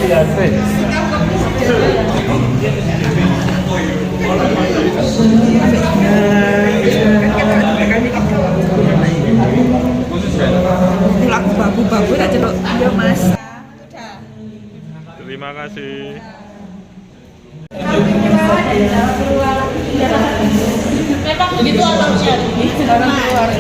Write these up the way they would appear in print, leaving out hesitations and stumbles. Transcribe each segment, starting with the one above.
Laku babu-babu tak celuk. Iya, Mas. Terima kasih. Memang begitu alamnya. Orang keluar.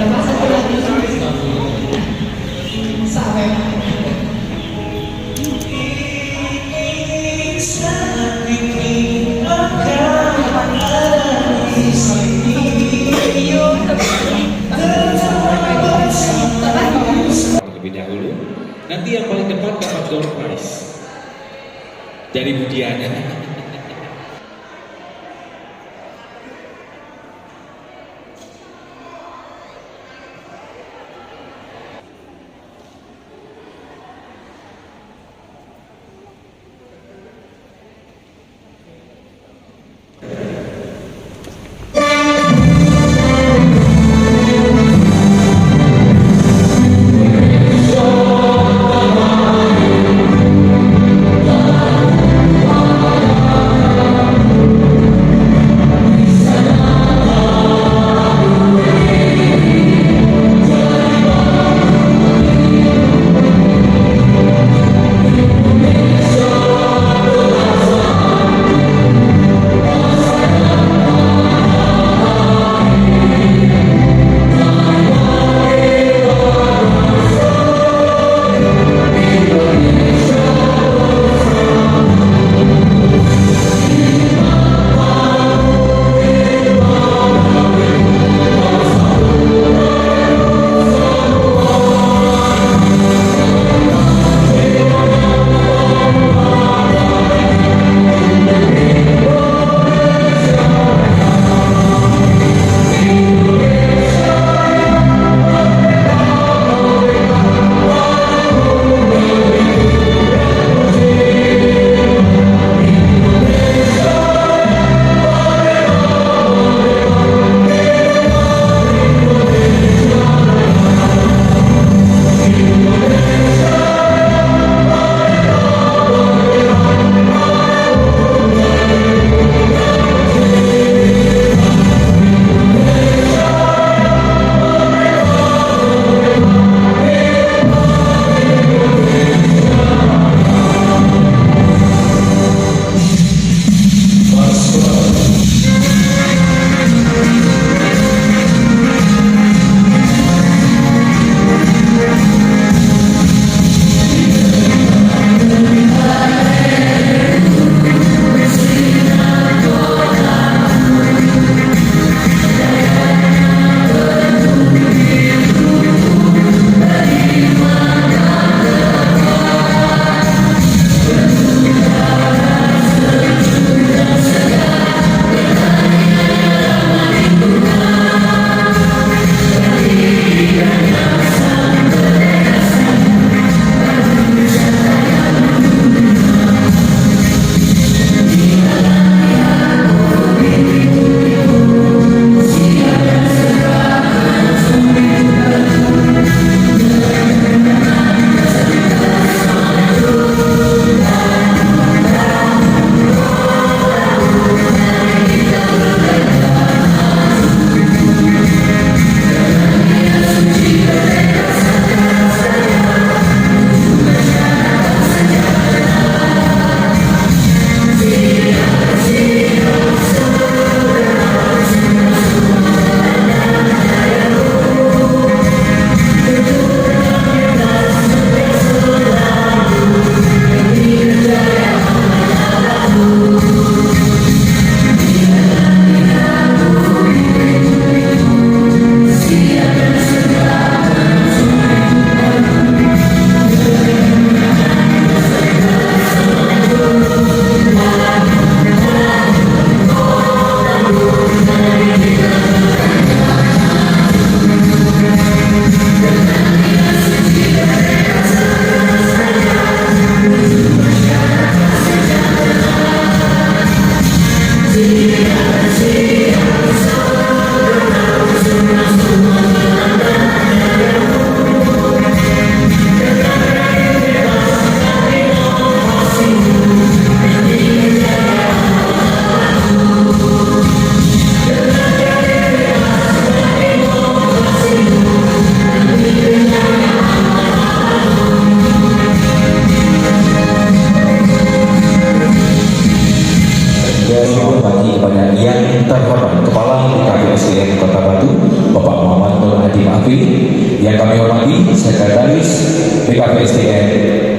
Terlebih dahulu, nanti yang paling depan dapat door prize dari Budiana.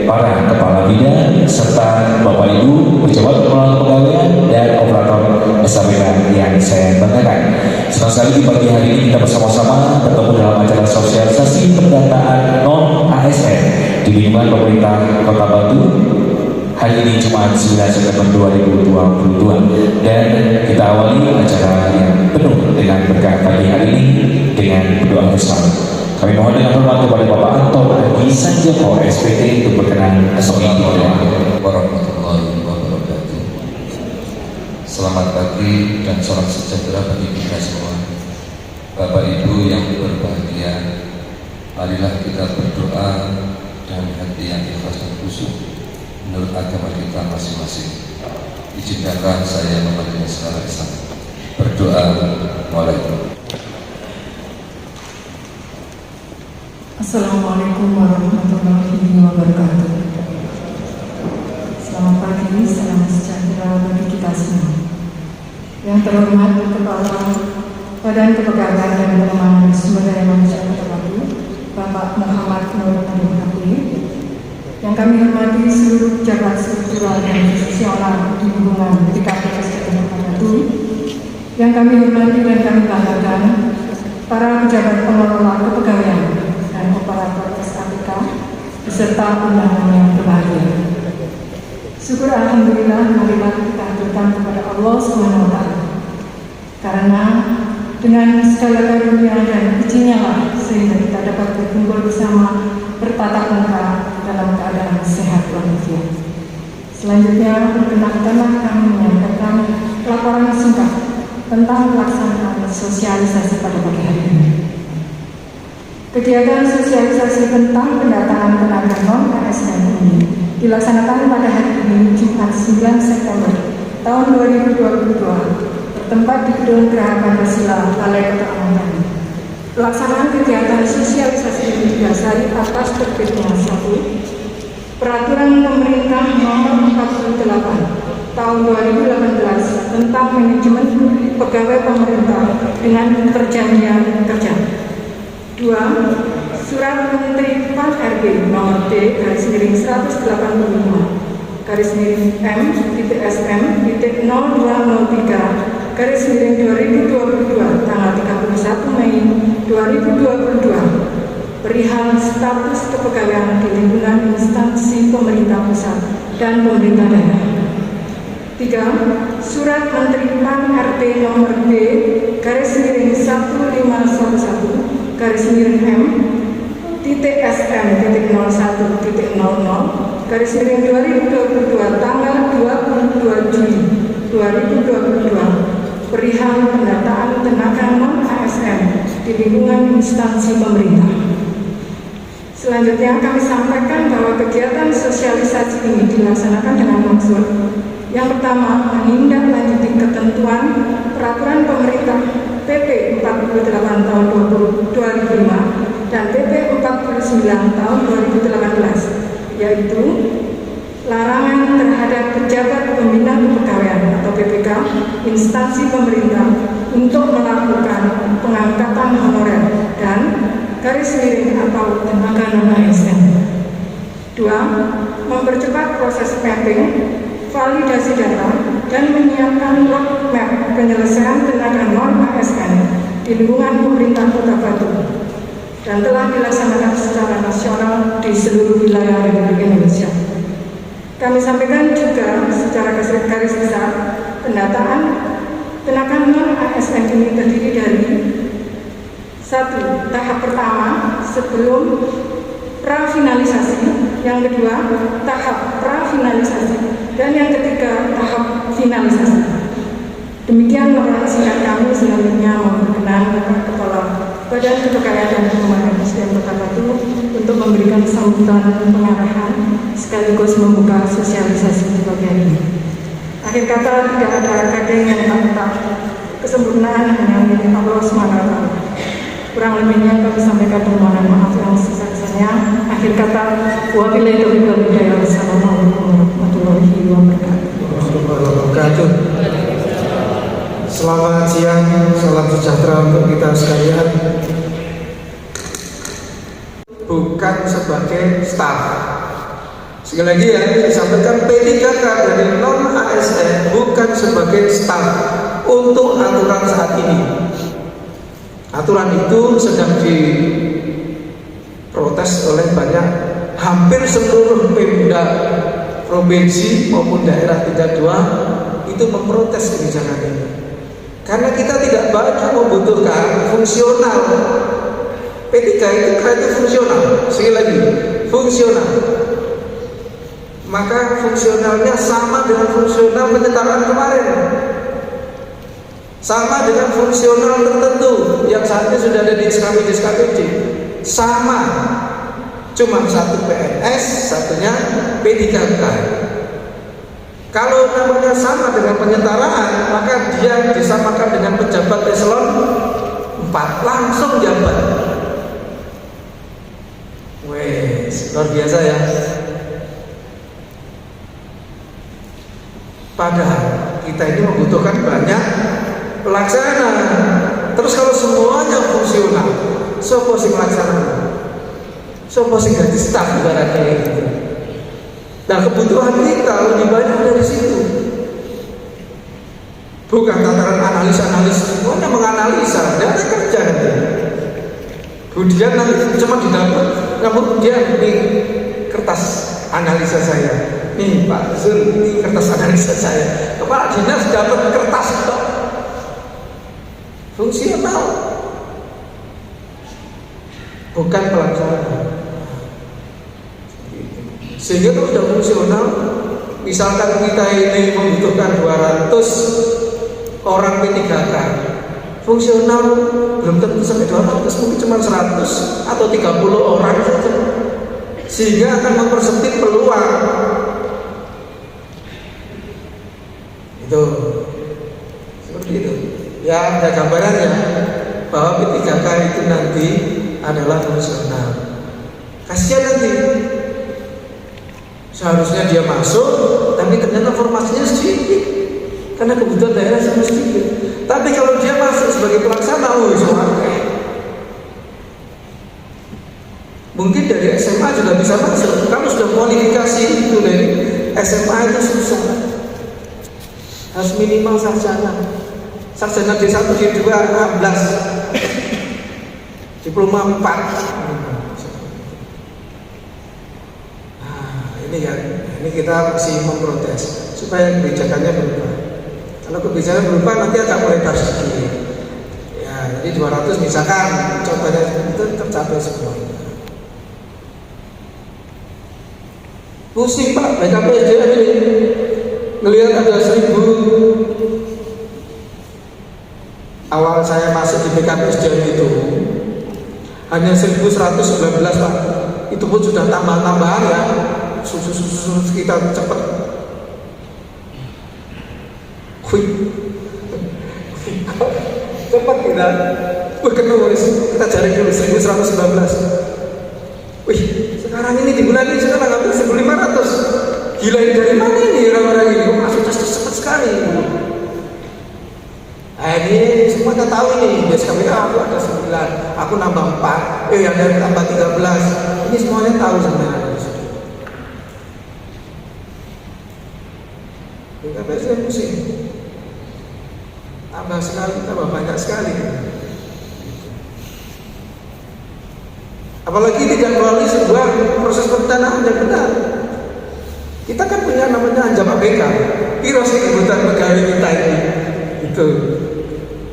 para kepala bidang serta Bapak Ibu pejabat pengelola kepegawaian dan operator SABK yang saya banggakan. Senang sekali di pagi hari ini kita bersama-sama bertemu dalam acara sosialisasi pendataan non ASN di lingkungan pemerintah Kota Batu. Hari ini Jumat 9 September 2022 dan kita awali acara yang penuh dengan berkah pagi hari ini dengan berdoa bersama. Kami mohon dengan hormat kepada Bapak Anton Agi Sanjoko SPT untuk berkenan Assalamualaikum warahmatullahi wabarakatuh. Selamat pagi dan salam sejahtera bagi kita semua. Bapak Ibu yang berbahagia, marilah kita berdoa dengan hati yang ikhlas dan khusyuk menurut agama kita masing-masing. Izinkanlah saya membaca secara Islam. Berdoa mulai. Assalamualaikum warahmatullahi wabarakatuh. Selamat pagi, salam sejahtera bagi kita semua. Yang terhormat Kepala Badan Kepegawaian dan Pengembangan Sumber Daya Manusia Kota Batu, Bapak Muhammad Nur Hadi. Yang kami hormati seluruh pejabat struktural dan institusional di lingkungan PKPS Kota Batu. Yang kami hormati dan kami banggakan para pejabat pengelola kepegawaian dan operator SABK beserta undangan yang berbahagia. Syukur alhamdulillah, marilah kita haturkan kepada Allah SWT. Karena dengan segala karunia dan izinnya lah sehingga kita dapat berkumpul bersama bertatap muka dalam keadaan sehat walafiat. Selanjutnya perkenankanlah kami menyampaikan laporan singkat tentang pelaksanaan sosialisasi pada pagi hari ini. Kegiatan sosialisasi tentang pendataan tenaga non-ASN ini dilaksanakan pada hari ini Jumat 9 September tahun 2022 bertempat di Gedung Geraha Pancasila Balai Kota Amangkani. Pelaksanaan kegiatan sosialisasi ini didasari atas terbitnya 1. Peraturan Pemerintah Nomor 48 Tahun 2018 tentang manajemen pegawai pemerintah dengan perjanjian kerja. 2. Surat Menteri Pan-RB nomor D/185 M/SM/0203/2022 tanggal 31 Mei 2022 perihal status kepegawaian di lingkungan instansi pemerintah pusat dan pemerintah daerah. 3. Surat Menteri Pan-RB nomor D/SM.M/01.00/2022 tanggal 22 Juli 2022 perihal pendataan tenaga non-ASN di lingkungan instansi pemerintah. Selanjutnya kami sampaikan bahwa kegiatan sosialisasi ini dilaksanakan dengan maksud yang pertama, menindaklanjuti ketentuan peraturan pemerintah PP 48 tahun 2005 dan PP 49 tahun 2018, yaitu larangan terhadap pejabat pembina kepegawaian atau PPK instansi pemerintah untuk melakukan pengangkatan honorer dan garis miring atau tenaga non-ASN. 2. Mempercepat proses mapping, validasi data, dan menyiapkan roadmap penyelesaian tenaga non-ASN di lingkungan pemerintah Kota Batu dan telah dilaksanakan secara nasional di seluruh wilayah Republik Indonesia. Kami sampaikan juga secara garis besar pendataan tenaga non-ASN ini terdiri dari 1. Tahap pertama sebelum prafinalisasi, yang kedua tahap prafinalisasi, dan yang ketiga tahap finalisasi. Demikian laporan singkat kami. Selanjutnya mohon berkenan Bapak Kepala Badan Kepegawaian dan Pengembangan SDM Kota Batu untuk memberikan sambutan pengarahan sekaligus membuka sosialisasi di pagi hari ini. Akhir kata, tidak ada kadang yang tak kesempurnaan hanya milik Allah SWT. Kurang lebihnya kami sampaikan permohonan maaf yang sebesar-besarnya. Akhir kata, wabillahi taufiq wal hidayah. Wassalamualaikum warahmatullahi wabarakatuh. Selamat siang, salam sejahtera untuk kita sekalian. Bukan sebagai staf, Sekali lagi ya, saya sampaikan P3K dari non ASN bukan sebagai staf untuk aturan saat ini. Aturan itu sedang diprotes oleh hampir seluruh Pemda provinsi maupun daerah 32 itu memprotes kebijakan ini. Karena kita tidak banyak membutuhkan fungsional. P3 itu kreatif fungsional. Sekali lagi, fungsional. Maka fungsionalnya sama dengan fungsional penyetaraan kemarin, sama dengan fungsional tertentu yang saat ini sudah ada di SKPD, sama, cuma satu PNS, satunya P3K. Kalau namanya sama dengan penyetaraan, maka dia disamakan dengan pejabat eselon 4, langsung jabat. Wes, luar biasa ya. Padahal kita ini membutuhkan banyak pelaksana. Terus kalau semuanya fungsional, siapa sih pelaksana? Siapa sih ganti staf ibaratnya gitu. Nah, kebutuhan kita lebih banyak dari situ. Bukan tataran analis, semuanya menganalisa, data kerja nanti. Kemudian nanti cuma didapat, namun dia ini kertas analisa saya. Nih Pak Zul, ini kertas analisa saya. Kepala dinas dapat kertas itu fungsional, bukan pelaksana. Sehingga kalau sudah fungsional, misalkan kita ini membutuhkan 200 orang P3K, fungsional belum tentu sampai 200, mungkin cuma 100 atau 30 orang saja, sehingga akan mempersempit peluang. Itu seperti itu ya, ada gambarannya bahwa P3K itu nanti adalah fungsional. Kasihan nanti seharusnya dia masuk, tapi ternyata formasinya sedikit karena kebutuhan daerah sangat sedikit. Tapi kalau dia masuk sebagai pelaksana, mungkin dari SMA juga bisa masuk. Kalau sudah kualifikasi itu dari SMA itu susah, harus minimal sarjana D1, D2, 16, diploma 4. Nah, ini kan, ini kita masih memprotes supaya kebijakannya berubah. Kalau kebijakan berubah nanti agak melebar sedikit. Ya, jadi 200 misalkan contohnya itu tercapai semuanya. Pusing Pak, BKPSDM ini ngelihat ada 1000. Awal saya masuk di BKPSDM itu hanya 1119 Pak. Itu pun sudah tambah-tambahan ya, susu kita cepat. Cepat kita. Kita cari dulu 1119. Wih, sekarang ini di bulan ini sudah hampir 1500. Gila, ini dari mana ini orang-orang ini? Kok masuk cepat sekali? Nah, ini semua kita tahu ini. Biasanya aku ada 9, aku nambah 4, ada tambah 13. Ini semuanya tahu sebenarnya. Tapi saya pusing. Tambah sekali, tambah banyak sekali. Apalagi tidak melalui sebuah proses perencanaan yang benar. Kita kan punya namanya Anjam ABK. Piro sih kebutuhan pegawai kita ini? Gitu.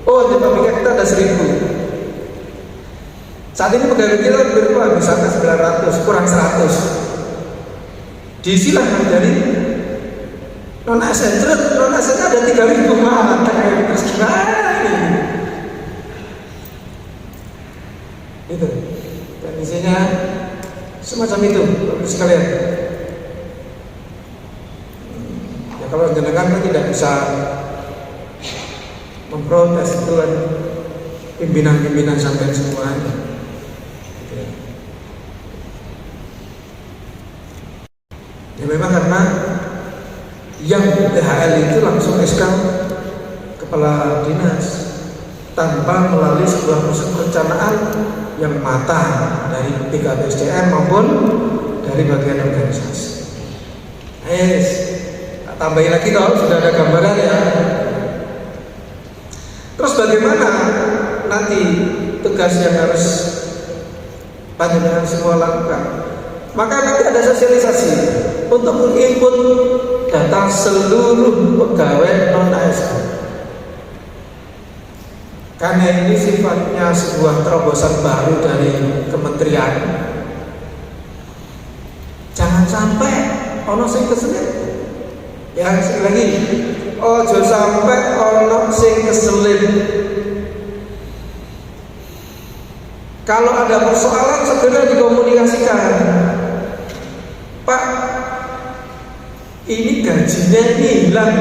Oh, Anjam ABK kita ada 1000. Saat ini pegawai kita berapa? Misalnya 900 kurang 100. Diisilah menjadi non ASN. Non ASN ada 3000 mah. Terus gimana ini? Itu. Dan isinya semacam itu, Bapak sekalian. Ya, kalau jenengan kan tidak bisa memprotes itu kan pimpinan-pimpinan sampai semuanya. Ya memang karena yang THL itu langsung SK kepala dinas tanpa melalui sebuah proses perencanaan yang matang dari BKPSDM maupun dari bagian organisasi. tambahin lagi toh, sudah ada gambaran ya. Terus bagaimana nanti tugas yang harus panjenengan semua lakukan? Maka nanti ada sosialisasi untuk menginput data seluruh pegawai non-ASN. Karena ini sifatnya sebuah terobosan baru dari kementerian. Jangan sampai ono sing keselip. Ya, sekali lagi, ojo sampai ono sing keselip. Kalau ada persoalan segera dikomunikasikan. Pak, ini gajinya ini hilang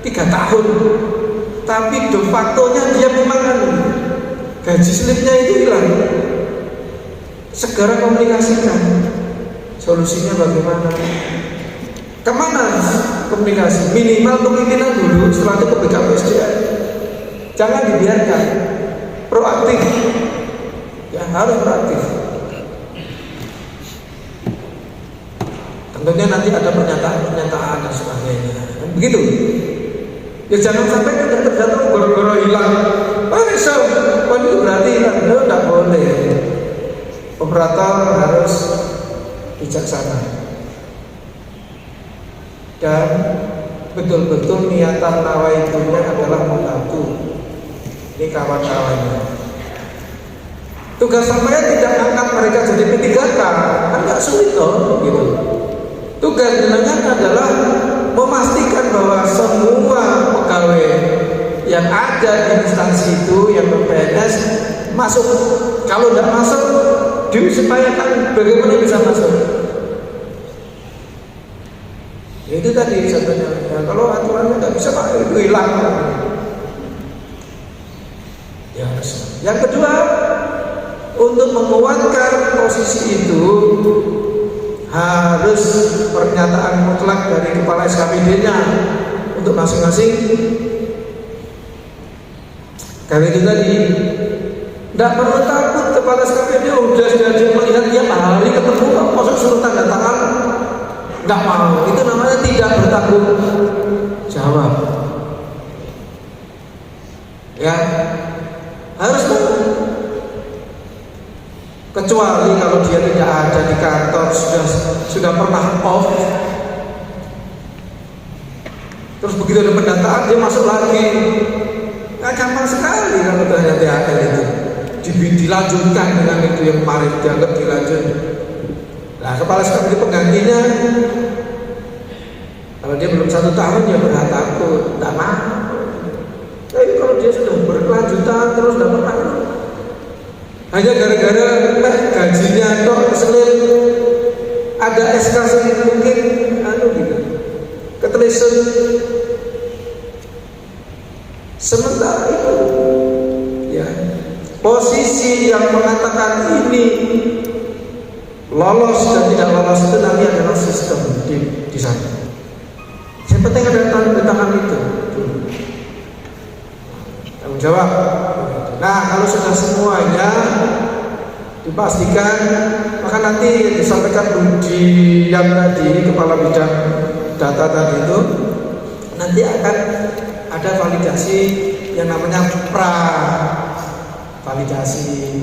3 tahun, tapi de facto-nya dia memang gaji slipnya itu hilang. Segera komunikasikan. Solusinya bagaimana? Kemana komunikasi? Minimal kepimpinan dulu, setelah itu ke BKPSDM. Jangan dibiarkan. Proaktif. Ya, harus proaktif. Tentunya nanti ada pernyataan dan sebagainya. Begitu. Ya jangan sampai kita tergantung goro-goro hilang. So, itu berarti hilang. Itu tidak boleh. Operator harus bijaksana. Dan betul-betul niatan nawaitunya adalah membantu. Ini kawan-kawannya. Tugas saya tidak angkat mereka jadi P3K, kan nggak sulit loh, gitu. Tugas jenengan adalah memastikan bahwa semua pegawai yang ada di instansi itu, yang PNS masuk. Kalau tidak masuk, diupayakan bagaimana bisa masuk. Ya itu tadi contohnya. Ya, kalau aturannya nggak bisa, Pak, itu hilang. Ya, yang kedua, untuk menguatkan posisi itu harus pernyataan mutlak dari kepala SKPD-nya untuk masing-masing. Karena itu tadi, tidak perlu takut kepala SKPD sudah dia melihat tiap hari ketemu kok masuk suruh tanda tangan, nggak mau. Itu namanya tidak bertanggung jawab. Ya, harus tahu. Kecuali kalau dia tidak ada di kantor, sudah pernah off, terus begitu ada pendataan dia masuk lagi. Nah, gampang sekali kalau ternyata THR itu dilanjutkan dengan itu yang kemarin dianggap dilanjut. Nah, kepala SKPD penggantinya, kalau dia belum 1 tahun dia berhak takut, tidak mau. Tapi kalau dia sudah berkelanjutan terus tidak pernah, hanya gara-gara gajinya dok keselip, ada SK mungkin gitu, ketelisut. Sementara itu, ya, posisi yang mengatakan ini lolos dan tidak lolos itu nanti adalah sistem di sana. Yang penting ada tangan itu. Tanggung jawab. Nah, kalau sudah semuanya dipastikan, maka nanti disampaikan Budi yang tadi, kepala bidang data tadi itu, nanti akan ada validasi yang namanya pra-validasi.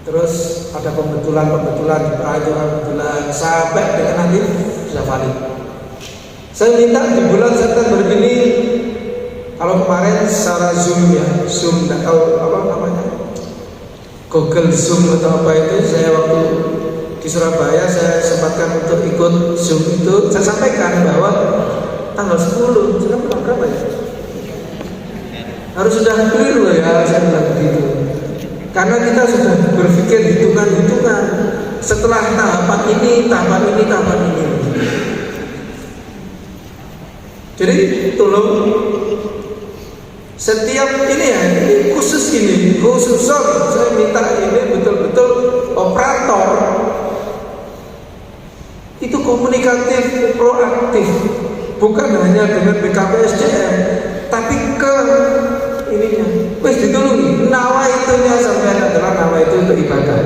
Terus ada pembetulan pra itu pembetulan sampai dengan nanti sudah valid. Saya minta di bulan September ini, kalau kemarin secara Zoom ya, Zoom nggak tahu apa namanya, Google Zoom atau apa itu, saya waktu di Surabaya saya sempatkan untuk ikut Zoom itu, saya sampaikan bahwa tanggal 10, sekarang tanggal berapa ya? Harus sudah clear loh ya, saya bilang begitu. Karena kita sudah berpikir hitungan-hitungan setelah tahapan ini. Jadi tolong setiap ini ya, ini khusus saya minta ini betul-betul operator itu komunikatif, proaktif, bukan hanya dengan BKPSDM, tapi ke ininya. Wes ditulungi, nawaitunya sampai adalah nawaitu untuk ibadah.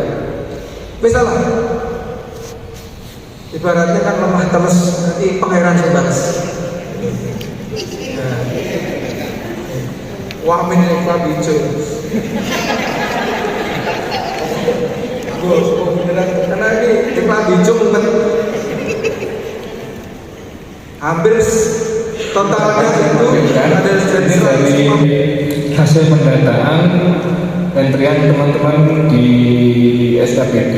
Misalnya Ibaratnya kan lemah terus nanti pangeran sebas. Wamin ikhlas hijau. Beneran karena ini ikhlas hijau hampir totalnya itu ada ini dari hasil pendataan antrian teman-teman di SKPD.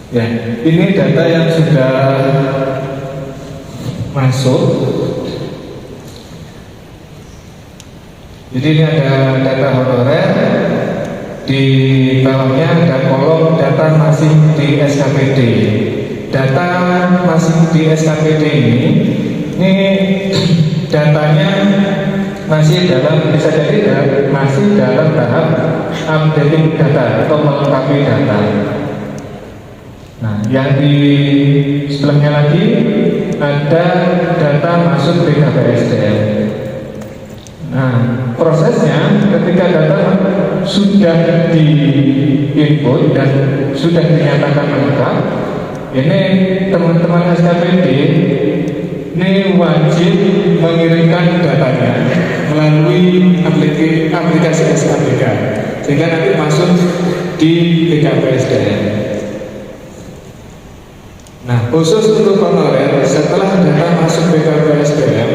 Ya, ini data yang sudah masuk. Jadi ini ada data honorer, di bawahnya ada kolom data masih di SKPD. Data masih di SKPD ini datanya masih dalam, bisa jadi masih dalam tahap updating data atau melengkapi data. Nah, yang di sebelahnya lagi ada data masuk BKPSDM. Nah, prosesnya ketika data sudah di-input dan sudah dinyatakan lengkap, ini teman-teman SKPD ini wajib mengirimkan datanya melalui aplikasi SKPK sehingga nanti masuk di BKPSDM. Nah, khusus untuk honorer, setelah data masuk BKPSDM,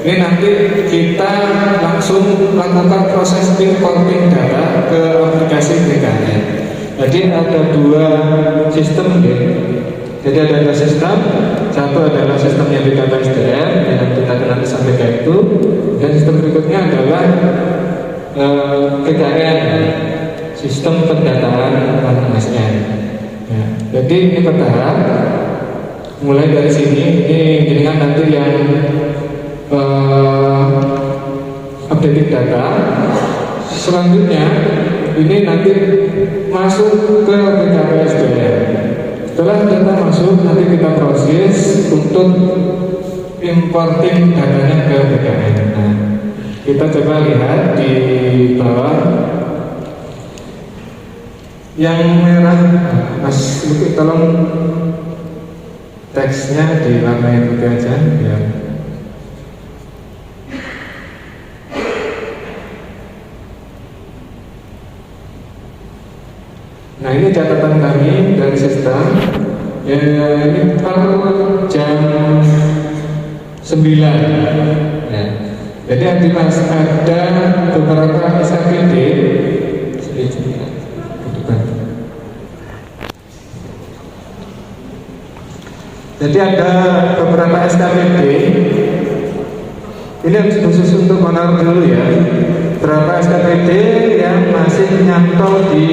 ini nanti kita langsung lakukan proses importing data ke aplikasi BKN. Jadi ada dua sistem ya. Jadi ada dua sistem, satu adalah sistemnya BKPSDM yang kita kenal SKPK itu, dan sistem berikutnya adalah BKN, sistem pendataan non ASN. Ya, jadi ini bertahap. Mulai dari sini, ini kan nanti yang updating data. Selanjutnya, ini nanti masuk ke BKPSDM. Setelah data masuk, nanti kita proses untuk importing datanya ke BKN. Nah, kita coba lihat di bawah. Yang merah, Mas Luki tolong teksnya diwarnai putih aja ya. Nah, ini catatan kami dari sistem ya, ini per jam 9 ya. Jadi ada beberapa SKPD. Jadi ada beberapa SKPD. Ini khusus untuk honor dulu ya. Beberapa SKPD yang masih nyantol di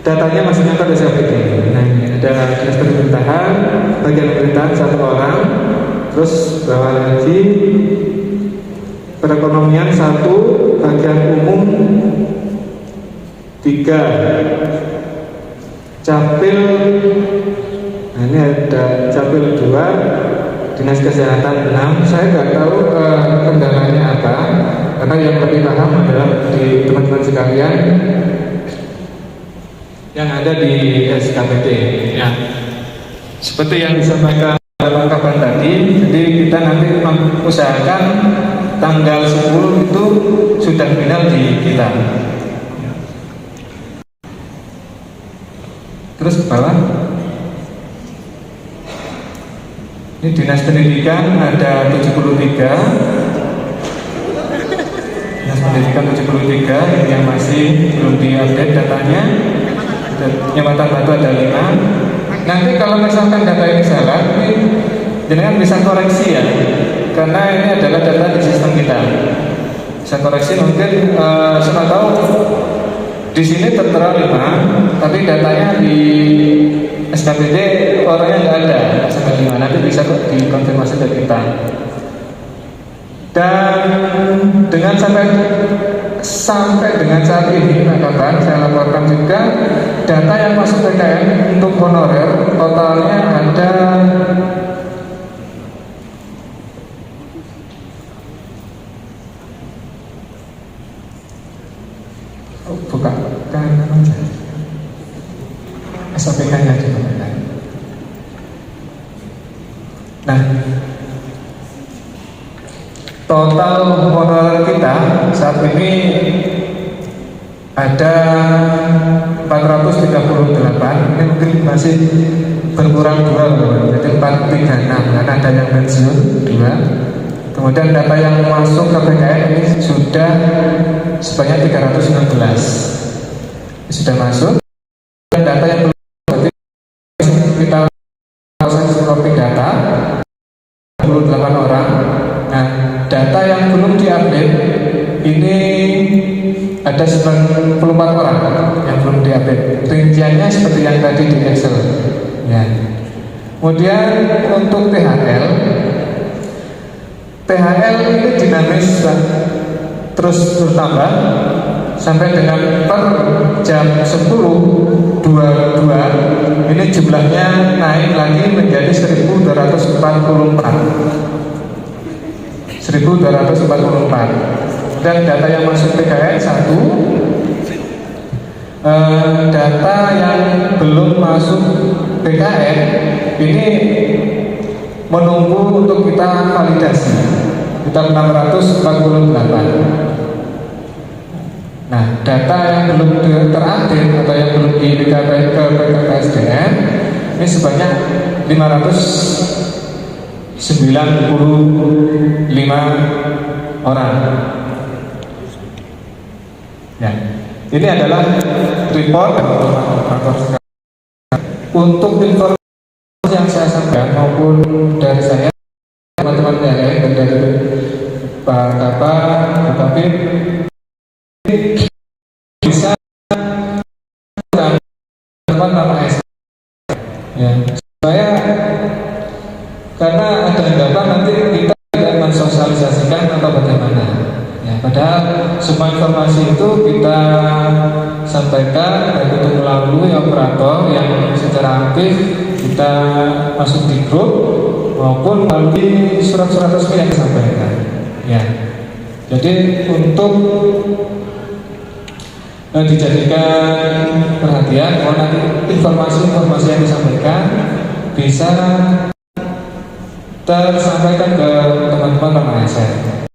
datanya masih nyantol di SKPD. Nah, ini ada dinas pemerintahan, bagian pemerintahan 1 orang, terus bawah lagi perekonomian 1, bagian umum 3, capil. Nah, ini ada capil 2, dinas kesehatan 6. Saya nggak tahu kendalanya apa, karena yang lebih paham adalah di teman-teman sekalian yang ada di SKPD. Ya, seperti yang disampaikan dalam kapan tadi, jadi kita nanti usahakan tanggal 10 itu sudah final di kita. Terus ke bawah. Ini dinas pendidikan ada 73. Dinas pendidikan 73 yang masih belum diupdate datanya. Jembatan Batu ada 5. Nanti kalau misalkan data ini salah, ini jangan bisa koreksi ya, karena ini adalah data di sistem kita. Bisa koreksi mungkin siapa tahu di sini tertera 5, tapi datanya di SKPD orangnya nggak ada sampai 5. Nanti bisa dikonfirmasi ke kita. Dan dengan sampai dengan saat ini, kawan, saya laporkan juga data yang masuk PKN untuk honorer totalnya ada 1 buka kanan aja. SAPK-nya juga benar. Nah, total honorer kita saat ini ada 438. Ini mungkin masih berkurang 2, jadi 436 karena ada yang pensiun 2. Kemudian data yang masuk ke PKN ini sudah sebanyak 319 sudah masuk. Dan data yang belum berarti kita proses copy data 28 orang. Nah, data yang belum diupdate ini ada 94 orang yang belum diupdate. Rinciannya seperti yang tadi di Excel. Ya. Kemudian untuk THL ini dinamis terus bertambah sampai dengan per jam 10.22 ini jumlahnya naik lagi menjadi 1.244. Dan data yang masuk PKN 1, data yang belum masuk PKN ini menunggu untuk kita validasi, kita 648. Nah, data yang belum terupdate atau yang belum didekatkan ke PKKSDM ini sebanyak 595 orang. Ya, ini adalah report untuk informasi yang saya sampaikan maupun dari saya, teman-teman yang lain dan dari Pak Kabar, Pak Kapit bisa teman nama S. Ya, supaya karena ada anggapan nanti kita tidak mensosialisasikan atau bagaimana. Ya, padahal semua informasi itu kita sampaikan baik itu melalui operator yang secara aktif kita masuk di grup maupun melalui surat-surat resmi yang disampaikan. Ya, jadi untuk dijadikan perhatian bahwa nanti informasi-informasi yang disampaikan bisa tersampaikan ke teman-teman ASN.